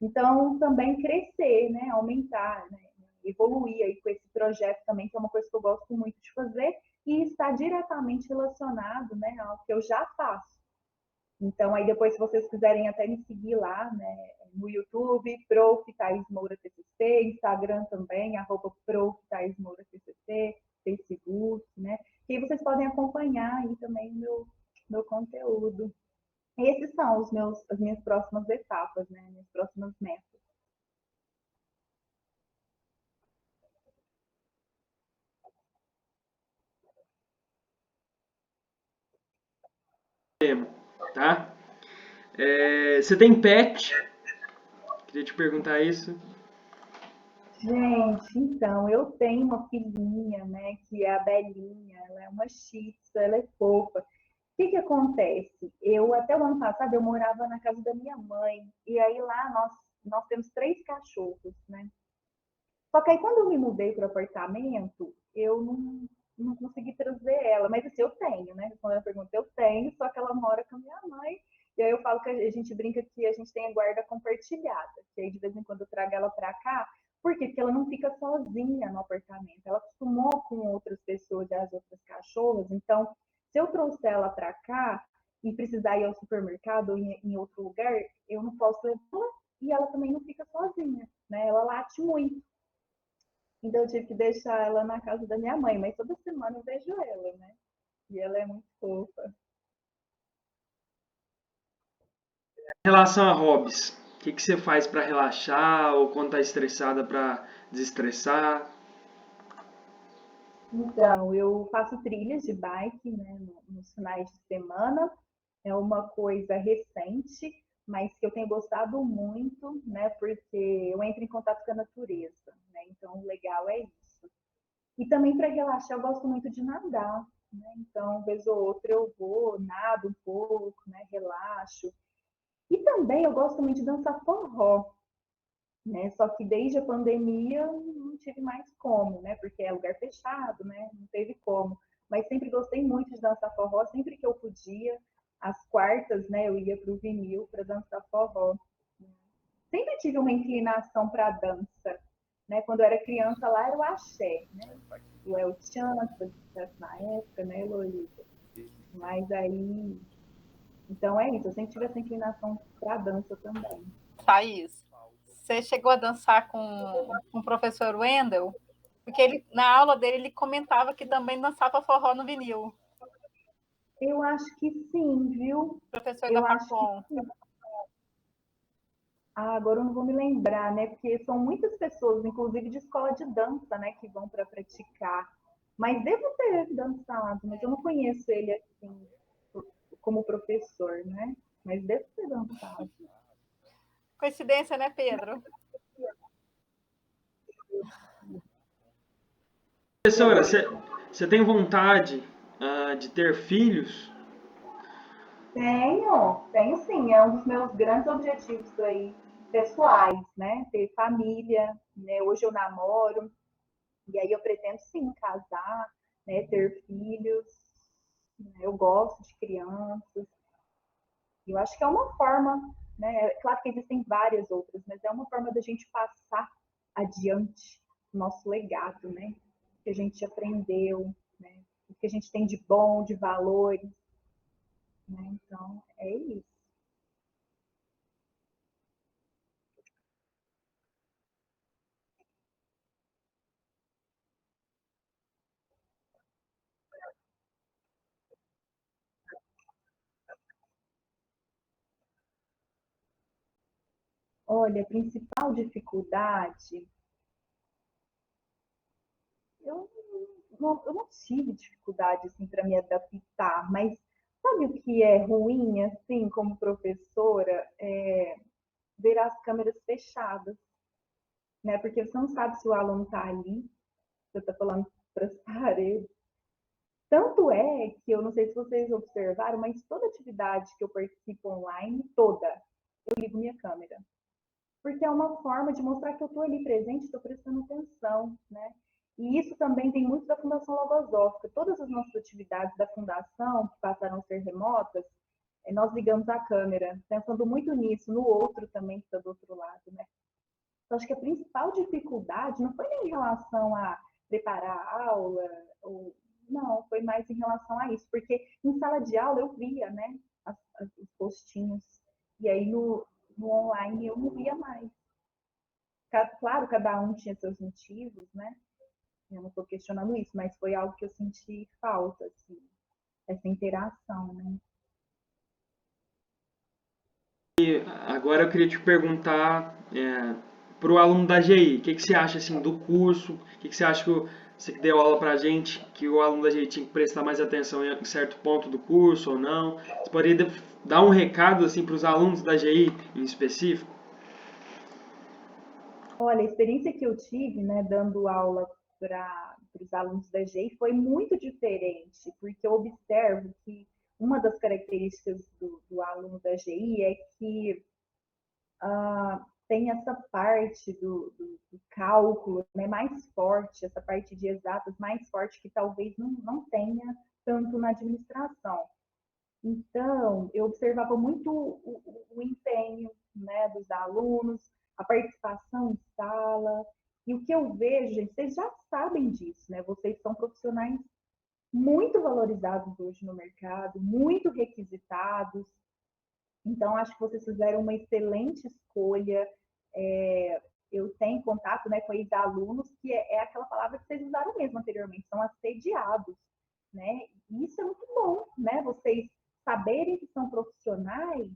Então, também crescer, né, aumentar, né, evoluir aí com esse projeto também, que é uma coisa que eu gosto muito de fazer e está diretamente relacionado, né, ao que eu já faço. Então, aí depois, se vocês quiserem até me seguir lá, né, no YouTube, Prof. Thaís Moura TCC, Instagram também, @Prof. Thaís Moura TCC, Facebook, né, e aí vocês podem acompanhar aí também meu conteúdo. E esses são as minhas próximas etapas, né, minhas próximas metas. Tá? Você tem pet? Queria te perguntar isso. Gente, então, eu tenho uma filhinha, né, que é a Belinha, ela é uma shih tzu, ela é fofa. O que que acontece? Eu, até o ano passado, eu morava na casa da minha mãe, e aí lá nós temos 3 cachorros, né? Só que aí quando eu me mudei para o apartamento, eu não consegui trazer ela, mas assim, eu tenho, né? Respondendo a pergunta, eu tenho, só que ela mora com a minha mãe, e aí eu falo que a gente brinca que a gente tem a guarda compartilhada, que aí de vez em quando eu trago ela para cá. Por quê? Porque ela não fica sozinha no apartamento, ela acostumou com outras pessoas e as outras cachorras, então se eu trouxer ela para cá e precisar ir ao supermercado ou em outro lugar, eu não posso levá-la e ela também não fica sozinha, né? Ela late muito. Então eu tive que deixar ela na casa da minha mãe, mas toda semana eu vejo ela, né? E ela é muito fofa. Em relação a hobbies, o que você faz para relaxar ou quando tá estressada para desestressar? Então, eu faço trilhas de bike, né, nos finais de semana. É uma coisa recente, mas que eu tenho gostado muito, né, porque eu entro em contato com a natureza, né? Então, o legal é isso. E também para relaxar, eu gosto muito de nadar, né? Então, vez ou outra eu vou, nado um pouco, né, relaxo. E também eu gosto muito de dançar forró, né? Só que desde a pandemia não tive mais como, né? Porque é lugar fechado, né? Não teve como. Mas sempre gostei muito de dançar forró, sempre que eu podia. às quartas, né, eu ia para o vinil para dançar forró. Sempre tive uma inclinação para dança, né? Quando eu era criança lá era o axé, né? O El Chan, na época, né, Lolita? Mas aí, então é isso, eu sempre tive essa inclinação para dança também. Thaís, você chegou a dançar com o professor Wendel? Porque ele, na aula dele, ele comentava que também dançava forró no vinil. Eu acho que sim, viu? Professor Eu da acho que Facom. sim. Agora eu não vou me lembrar, né? Porque são muitas pessoas, inclusive de escola de dança, né, que vão para praticar. Mas devo ter dançado, mas eu não conheço ele assim como professor, né? Mas devo ter dançado. Coincidência, né, Pedro? Professora, você tem vontade de ter filhos? Tenho sim, é um dos meus grandes objetivos aí, pessoais, né? Ter família, né? Hoje eu namoro, e aí eu pretendo sim casar, né? Ter filhos, né? Eu gosto de crianças, e eu acho que é uma forma, né? Claro que existem várias outras, mas é uma forma da gente passar adiante o nosso legado, né? O que a gente aprendeu, né? O que a gente tem de bom, de valores, né? Então, é isso. Olha, a principal dificuldade, eu eu não tive dificuldade assim para me adaptar, mas sabe o que é ruim assim como professora? Ver as câmeras fechadas, né? Porque você não sabe se o aluno está ali, você está falando para as paredes. Tanto é que eu não sei se vocês observaram, mas toda atividade que eu participo online, toda, eu ligo minha câmera. Porque é uma forma de mostrar que eu estou ali presente, estou prestando atenção, né? E isso também tem muito da Fundação Logosófica. Todas as nossas atividades da Fundação, que passaram a ser remotas, nós ligamos a câmera, pensando muito nisso, no outro também que está do outro lado, né? Então, acho que a principal dificuldade não foi nem em relação a preparar a aula, ou... não, foi mais em relação a isso, porque em sala de aula eu via, né, os postinhos, e aí no online eu não via mais. Claro, cada um tinha seus motivos, né? Eu não estou questionando isso, mas foi algo que eu senti falta, assim, essa interação, né? Agora eu queria te perguntar para o aluno da GI, o que você acha assim do curso? O que você acha que você que deu aula para a gente, que o aluno da GI tinha que prestar mais atenção em certo ponto do curso ou não? Você poderia dar um recado assim para os alunos da GI em específico? Olha, a experiência que eu tive, né, dando aula para os alunos da GI foi muito diferente, porque eu observo que uma das características do aluno da GI é que tem essa parte do cálculo, né, mais forte, essa parte de exatas mais forte que talvez não tenha tanto na administração. Então, eu observava muito o empenho, né, dos alunos, a participação em sala. E o que eu vejo, gente, vocês já sabem disso, né? Vocês são profissionais muito valorizados hoje no mercado, muito requisitados. Então, acho que vocês fizeram uma excelente escolha. Eu tenho contato, né, com ex-alunos, que é aquela palavra que vocês usaram mesmo anteriormente, são assediados, né? E isso é muito bom, né? Vocês saberem que são profissionais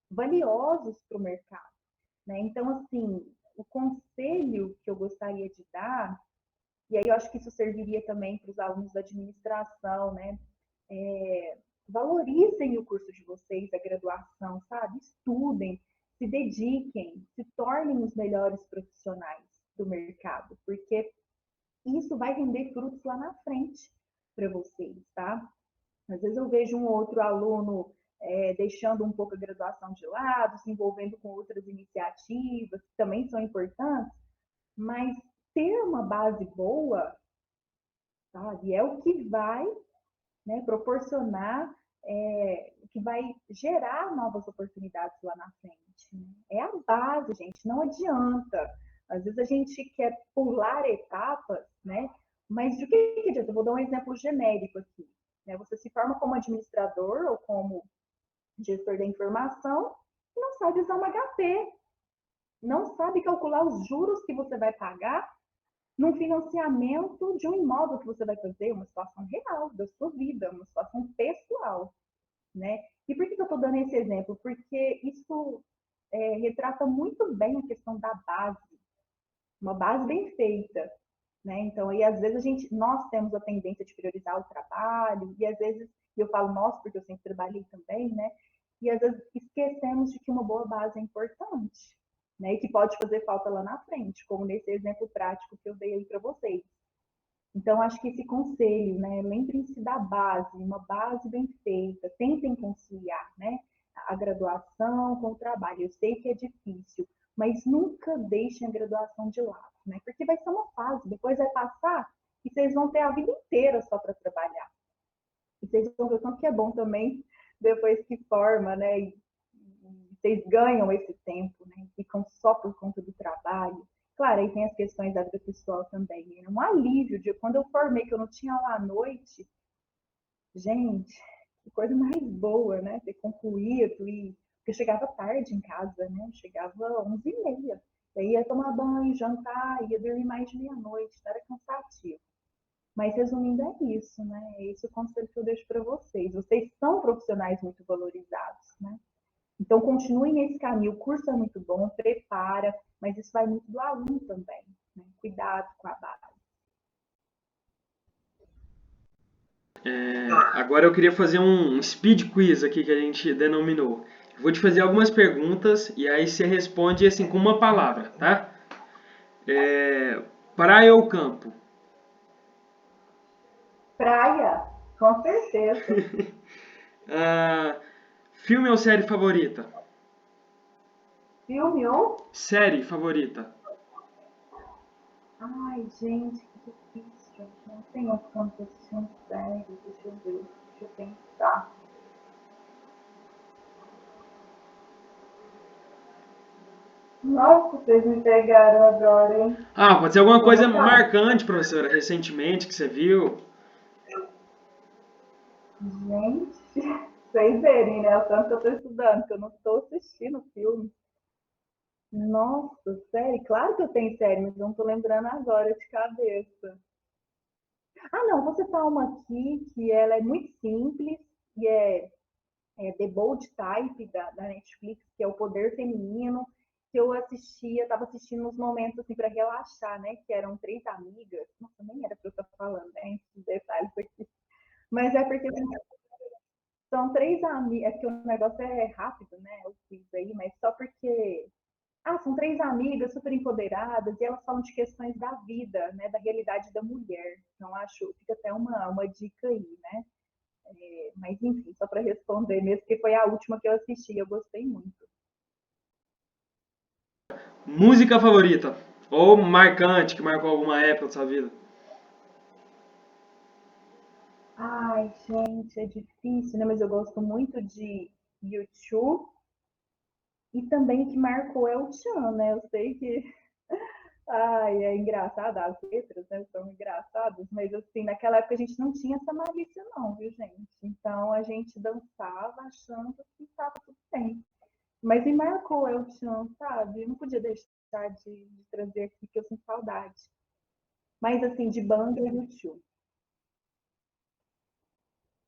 valiosos para o mercado, né? Então, assim, o conselho que eu gostaria de dar, e aí eu acho que isso serviria também para os alunos da administração, né? Valorizem o curso de vocês, a graduação, sabe? Estudem, se dediquem, se tornem os melhores profissionais do mercado, porque isso vai render frutos lá na frente para vocês, tá? Às vezes eu vejo um outro aluno deixando um pouco a graduação de lado, se envolvendo com outras iniciativas, que também são importantes, mas ter uma base boa, sabe, é o que vai, né, proporcionar que vai gerar novas oportunidades lá na frente. Né? É a base, gente, não adianta. Às vezes a gente quer pular etapas, né? Mas de que adianta? Eu vou dar um exemplo genérico aqui. Né? Você se forma como administrador ou como gestor da informação e não sabe usar uma HP, não sabe calcular os juros que você vai pagar num financiamento de um imóvel que você vai fazer, uma situação real da sua vida, uma situação pessoal, né? E por que eu estou dando esse exemplo? Porque isso retrata muito bem a questão da base, uma base bem feita, né? Então, aí às vezes nós temos a tendência de priorizar o trabalho, e às vezes, eu falo nós porque eu sempre trabalhei também, né? E às vezes esquecemos de que uma boa base é importante, né? E que pode fazer falta lá na frente, como nesse exemplo prático que eu dei aí para vocês. Então, acho que esse conselho, né? Lembrem-se da base, uma base bem feita, tentem conciliar, né? A graduação com o trabalho. Eu sei que é difícil, mas nunca deixem a graduação de lado, né? Porque vai ser uma fase, depois vai passar e vocês vão ter a vida inteira só para trabalhar. E vocês vão ver o quanto que é bom também depois que forma, né? E vocês ganham esse tempo, né? Ficam só por conta do trabalho. Claro, aí tem as questões da vida pessoal também. Né? Um alívio de quando eu formei, que eu não tinha aula à noite, gente, que coisa mais boa, né? Ter concluído e porque eu chegava tarde em casa, né? Eu chegava 11h30. Aí ia tomar banho, jantar, ia dormir mais de meia-noite, era cansativo. Mas resumindo é isso, né? É esse o conselho que eu deixo para vocês. Vocês são profissionais muito valorizados, né? Então continuem nesse caminho. O curso é muito bom, prepara, mas isso vai muito do aluno também. Né? Cuidado com a base. Agora eu queria fazer um speed quiz aqui que a gente denominou. Vou te fazer algumas perguntas e aí você responde assim com uma palavra, tá? Praia ou campo? Praia, com certeza. Filme ou série favorita? Filme ou? Série favorita? Ai, gente, que difícil. Não tenho tanto assim sério. Deixa eu ver, deixa eu pensar. Nossa, vocês me pegaram agora, hein? Pode ser alguma coisa Vamos lá. marcante, professora, recentemente que você viu. Gente, vocês verem, né? O tanto que eu tô estudando, que eu não estou assistindo filme. Nossa, série? Claro que eu tenho série, mas não tô lembrando agora de cabeça. Ah, não, vou citar uma aqui que ela é muito simples e é The Bold Type da Netflix, que é o Poder Feminino, que eu assistia, estava assistindo nos momentos assim para relaxar, né? Que eram três amigas. Nossa, nem era para eu estar falando, né? Esses detalhes aqui. Mas é porque assim, são três amigas, é porque o negócio é rápido, né? O quiz aí, mas só porque são três amigas super empoderadas e elas falam de questões da vida, né? Da realidade da mulher. Então, acho, fica até uma dica aí, né? Mas, enfim, só para responder mesmo, porque foi a última que eu assisti, eu gostei muito. Música favorita? Ou marcante, que marcou alguma época da sua vida? Ai, gente, é difícil, né? Mas eu gosto muito de YouTube e também que marcou é o Tchan, né? Eu sei que ai, é engraçado, as letras, né, são engraçadas, mas assim, naquela época a gente não tinha essa malícia não, viu, gente? Então a gente dançava achando que estava tudo bem. Mas me marcou El Chan, sabe? Eu não podia deixar de trazer aqui, que eu sinto saudade. Mas assim, de banda e YouTube.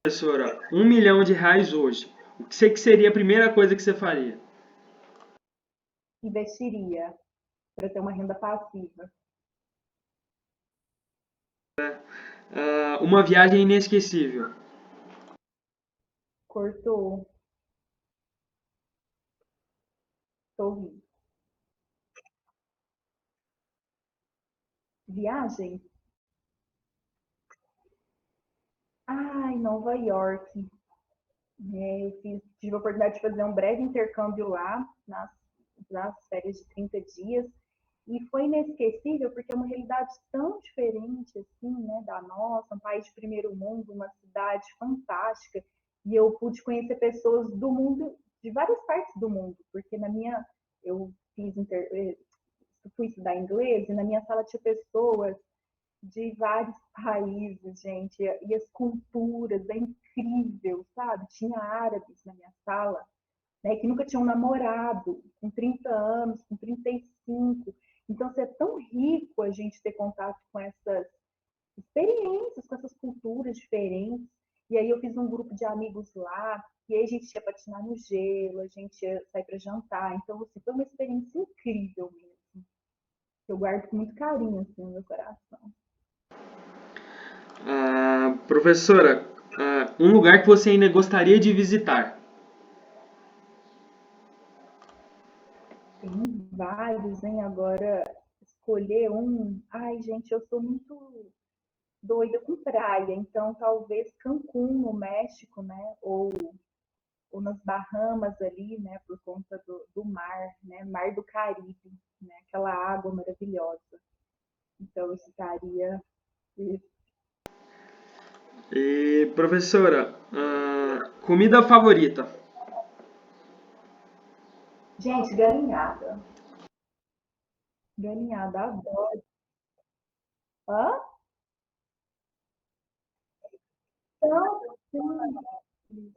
Professora, R$ 1 milhão hoje. O que seria a primeira coisa que você faria? Investiria para ter uma renda passiva. Uma viagem inesquecível. Cortou, sorri. Viagem? Ai, Nova York. Tive a oportunidade de fazer um breve intercâmbio lá, nas férias de 30 dias, e foi inesquecível porque é uma realidade tão diferente assim, né, da nossa, um país de primeiro mundo, uma cidade fantástica, E eu pude conhecer pessoas do mundo, de várias partes do mundo, porque eu fui estudar inglês e na minha sala tinha pessoas de vários países, gente, e as culturas, é incrível, sabe? Tinha árabes na minha sala, né, que nunca tinham namorado, com 30 anos, com 35. Então, assim, é tão rico a gente ter contato com essas experiências, com essas culturas diferentes. E aí eu fiz um grupo de amigos lá, e aí a gente ia patinar no gelo, a gente ia sair para jantar. Então, assim, foi uma experiência incrível mesmo. Eu guardo com muito carinho assim, no meu coração. Professora, um lugar que você ainda gostaria de visitar? Tem vários, hein? Agora, escolher um. Ai, gente, eu sou muito doida com praia, então talvez Cancún, no México, né? Ou nas Bahamas ali, né? Por conta do mar, né? Mar do Caribe, né? Aquela água maravilhosa. Então, eu citaria isso. E, professora, comida favorita? Gente, galinhada. Galinhada, adoro. Hã? Então, sim.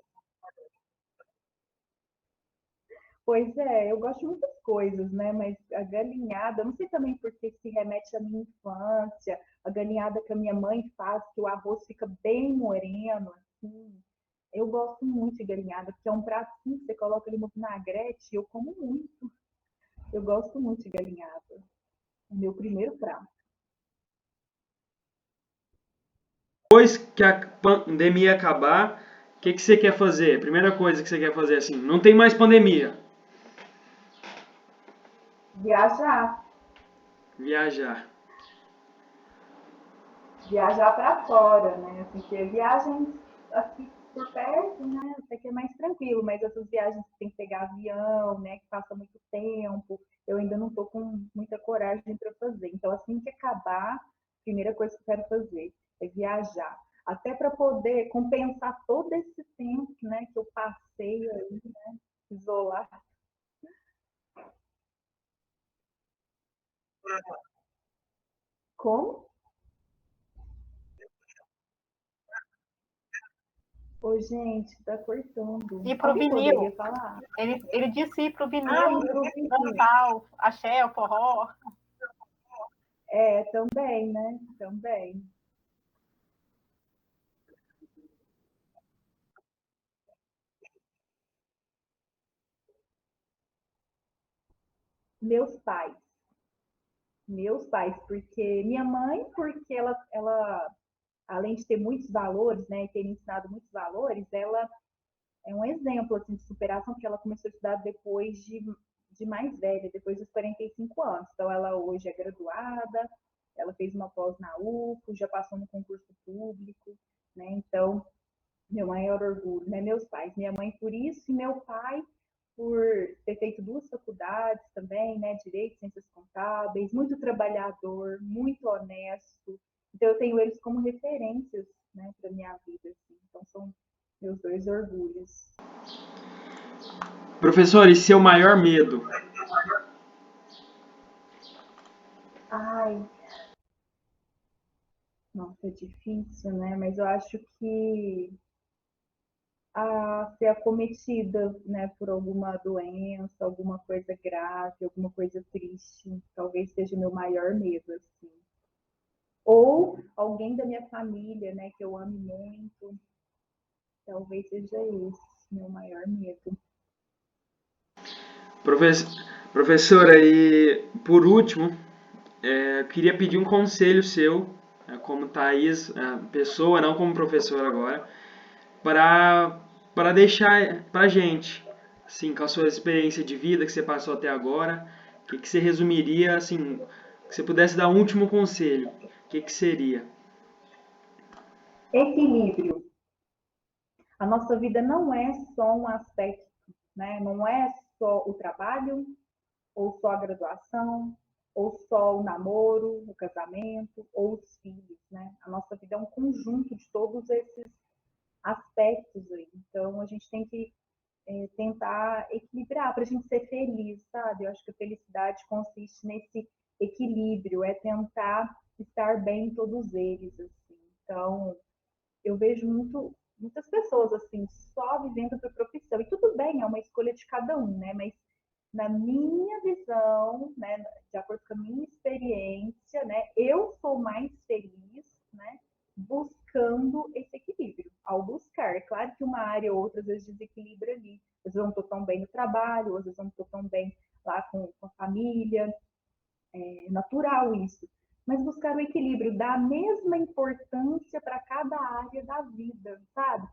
Pois é, eu gosto de muitas coisas, né? Mas a galinhada, não sei também porque se remete à minha infância, a galinhada que a minha mãe faz, que o arroz fica bem moreno, assim. Eu gosto muito de galinhada, porque é um prato assim, que você coloca ali no vinagrete, eu como muito. Eu gosto muito de galinhada. É meu primeiro prato. Depois que a pandemia acabar, o que você quer fazer? Primeira coisa que você quer fazer assim, não tem mais pandemia. Viajar. Viajar. Viajar para fora, né? Assim, porque viagens aqui por perto, né? Até que é mais tranquilo, mas essas viagens que tem que pegar avião, né? Que passa muito tempo, eu ainda não tô com muita coragem para fazer. Então, assim que acabar, a primeira coisa que eu quero fazer é viajar. Até para poder compensar todo esse tempo, né, que eu passei aí, né, isolada. Como? Ô, gente, tá cortando. Ir para o Alguém vinil. poderia falar? Ele disse ir para o Ah, vinil, improviso. dançar o axé, o forró. É, também, né? Também. Meus pais. Meus pais, porque minha mãe, porque ela além de ter muitos valores, né, e ter me ensinado muitos valores, ela é um exemplo assim, de superação, porque ela começou a estudar depois de mais velha, depois dos 45 anos. Então, ela hoje é graduada, ela fez uma pós na UFO, já passou no concurso público, né? Então, meu maior orgulho, né? Meus pais, minha mãe por isso e meu pai por ter feito duas faculdades também, né? Direito, ciências contábeis, muito trabalhador, muito honesto. Então eu tenho eles como referências, né, para minha vida. Assim. Então são meus dois orgulhos. Professor, e seu maior medo? Ai, nossa, é difícil, né? Mas eu acho que a ser acometida, né, por alguma doença, alguma coisa grave, alguma coisa triste, talvez seja meu maior medo, assim. Ou alguém da minha família, né, que eu ame muito, talvez seja esse meu maior medo. Professora, e por último, eu queria pedir um conselho seu, como Thaís, pessoa, não como professora agora, para deixar para gente, assim, com a sua experiência de vida que você passou até agora, o que você resumiria, assim, que você pudesse dar um último conselho, o que seria? Equilíbrio. A nossa vida não é só um aspecto, né? Não é só o trabalho, ou só a graduação, ou só o namoro, o casamento, ou os filhos, né? A nossa vida é um conjunto de todos esses aspectos aí. Então, a gente tem que tentar equilibrar para a gente ser feliz, sabe? Eu acho que a felicidade consiste nesse equilíbrio, é tentar estar bem em todos eles, assim. Então, eu vejo muitas pessoas, assim, só vivendo por profissão. E tudo bem, é uma escolha de cada um, né? Mas na minha visão, né, de acordo com a minha experiência, né, eu sou mais feliz, né, buscando esse equilíbrio. Ao buscar, é claro que uma área ou outra às vezes desequilibra ali. Às vezes eu não estou tão bem no trabalho, às vezes eu não estou tão bem lá com a família, é natural isso. Mas buscar o equilíbrio, dar a mesma importância para cada área da vida, sabe?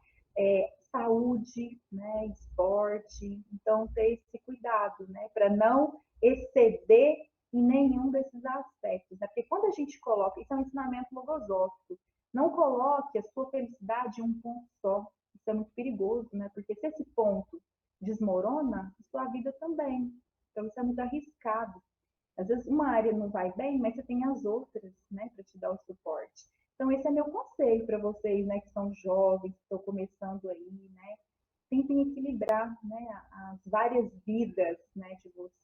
Saúde, né, esporte, então ter esse cuidado, né, para não exceder em nenhum desses aspectos, né? Porque quando a gente coloca, isso é um ensinamento logosófico, não coloque a sua felicidade em um ponto só, isso é muito perigoso, né? Porque se esse ponto desmorona, a sua vida também, então isso é muito arriscado. Às vezes uma área não vai bem, mas você tem as outras, né, para te dar o suporte. Então esse é meu conselho para vocês, né, que são jovens, que estão começando aí, né? Tentem equilibrar, né, as várias vidas, né, de vocês.